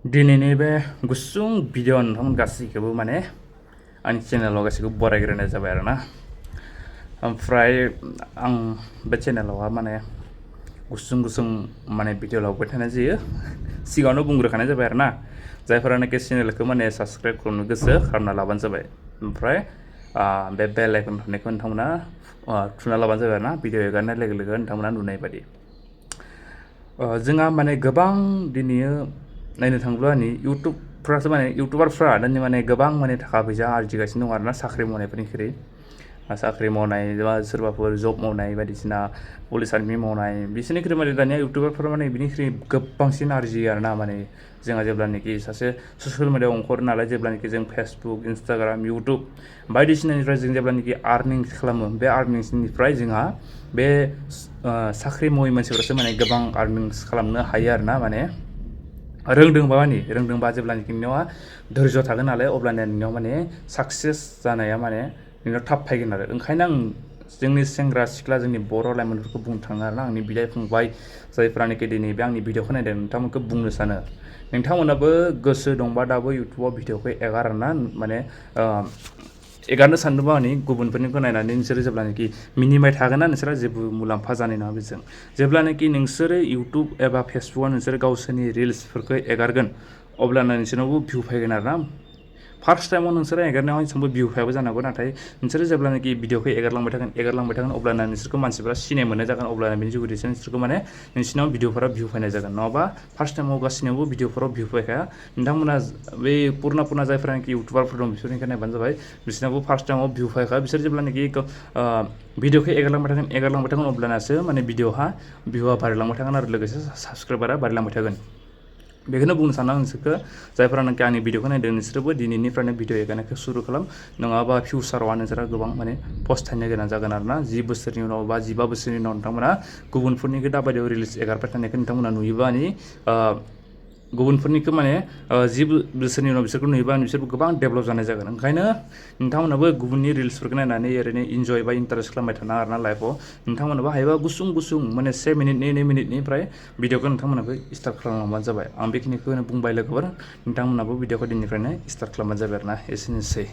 दिनैनि बे गुसुं भिडिअ नोंथांमोन गासैखौबो माने आंनि चेनेलाव गासैखौबो बरायग्रोनाय जाबाय आरोना। ओमफ्राय आं बे चेनेलावहा माने गुसुं माने भिडिअ लाबोबाय थानाय जायो। सिगाङावनो बुंग्रोखानाय जाबाय आरोना, जायफोरानोखि चेनेलखौ माने साबस्क्राइब खालामनो गोसो खालामना लाबानो जाबाय। ओमफ्राय बे बेल आइकन थानायखौ नोंथांमोना थुना लाबानो जाबाय आरोना, भिडिअ एगारनाय लोगो लोगो नोंथांमोना नुनाय बायदि। जोंहा माने गोबां दिनै नायनो थाङोब्ला इउटुबफ्रासो माने इउटुबारफ्रा दानि माने गोबां माने थाखा फैसा आरजिगासिनो दं आरोना, साख्रि मावनायफोरनिख्रुइ। साख्रि मावनाय बा सोरबाफोर जब मावनाय बायदिसिना पुलिस आर्मि मावनाय बिसोरनिख्रुइ माने दानिया इउटुबारफोरा माने बिनिख्रुइ गोबांसिन आरजियो आरोना। माने जोंहा जेब्लानाखि सासे ससियेल मिडियाआव ओंखारो नालाय, जेब्लानाखि जों फेसबुक, इन्सटाग्राम, इउटुब बायदिसिनानिफ्राय जों जेब्लानाखि आर्निंस खालामो, बे आर्निंसनिफ्राय जोंहा बे साख्रि मावै मानसिफोरासो माने गोबां आर्निंस खालामनो हायो आरोना। माने रोंदोंबा जेब्लानाखि नोंनावहा धैर्य थागोन नालाय, अब्लानिया नोंनाव माने साक्सेस जानाया माने नोंनाव थाब फैगोन आरो। ओंखायनो आं जोंनि सेंग्रा सिख्ला, जोंनि बर' लाइमोनफोरखौ बुंनो थाङो आरोना, आंनि बिदाय फंबाय जायफ्रानोखि दिनै बे आंनि भिडिअखौ नायदों, नोंथांमोनखौ बुंनो सानो, नोंथांमोनाबो गोसो दंबा दाबो इउटुबाव भिडिअखौ एगार आरोना। माने एगारनो सानदोंबा गुबुनफोरनिखौ नायनानै नोंसोरो जेब्लानाखि मिनिबाय थागोन ना, नोंसोरा जेबो मुलाम्फा जानाय नङा बेजों। जेब्लानाखि नोंसोरो इउटुब एबा फेसबुकआव नोंसोरो गावसोरनि रिल्सफोरखौ एगारगोन, अब्लाना नोंसोरनावबो भिउ फैगोन आरोना। फार्स्ट टाइमाव नोंसोरो एगारनायाव एसेबांबो भिउ फैयाबो जानो हागौ, नाथाय नोंसोरो जेब्लानाखि भिडिअखौ एगारलांबाय थागोन अब्लाना नोंसोरखौ मानसिफोरा सिनाय मोननाय जागोन। अब्लाना बेनि जुगैसो नोंसोरखौ माने नोंसिनाव भिडिअफोरा भिउ फैनाय जागोन। नङाबा फार्स्ट टाइमाव गासिनावबो भिडिअफोराव भिउ फैखाया। नोंथांमोना बे पुराना जायफ्रानोखि इउटुबारफोर दं, बिसोरनिखौ नायबानो जाबाय, बिसोरनावबो फार्स्ट टाइमाव भिउ फैखाया। बिसोर जेब्लानाखि भिडिअखौ एगारलांबाय थागोन अब्लानासो माने भिउआ बारायलांबाय थागोन आरो लोगोसे साबस्क्राइबारा बारायलांबाय थागोन। बेखौनो बुंनो सानो आं नोंसोरखौ, जायफोरानोखि आंनि भिडिअखौ नायदों, नोंसोरबो दिनैनिफ्रायनो भिडिअ एगारनायखौ सुरु खालाम। नङाबा फिउचाराव नोंसोरा गोबां माने पस्थायनो गोनां जागोन आरोना। 10 बोसोरनि उनाव बा 15 बोसोरनि उनाव नोंथांमोना गुबुनफोरनिखौ दाबायदियाव रिल्स एगारबाय थानायखौ नोंथांमोना नुयोबा, गुबुनफोरनिखौ माने 10 बोसोरनि उनाव बिसोरखौ नुयोबा बिसोरबो गोबां डेभेलप जानाय जागोन। ओंखायनो नोंथांमोनाबो गुबुननि रिल्सफोरखौ नायनानै ओरैनो इन्जय बा इन्टारेस्ट खालामबाय थानाङा आरोना लाइफआव। नोंथांमोनाबो हायोबा गुसुं माने 1 मिनिटनि 2 मिनिटनिफ्राय भिडिअखौ नोंथांमोनाबो स्टार्ट खालामलांबानो जाबाय। आं बेखिनिखौनो बुंबाय लोगोफोर, नोंथांमोनाबो भिडिअखौ दिननिफ्रायनो स्टार्ट खालामबानो जाबाय आरोना। एसेनोसै।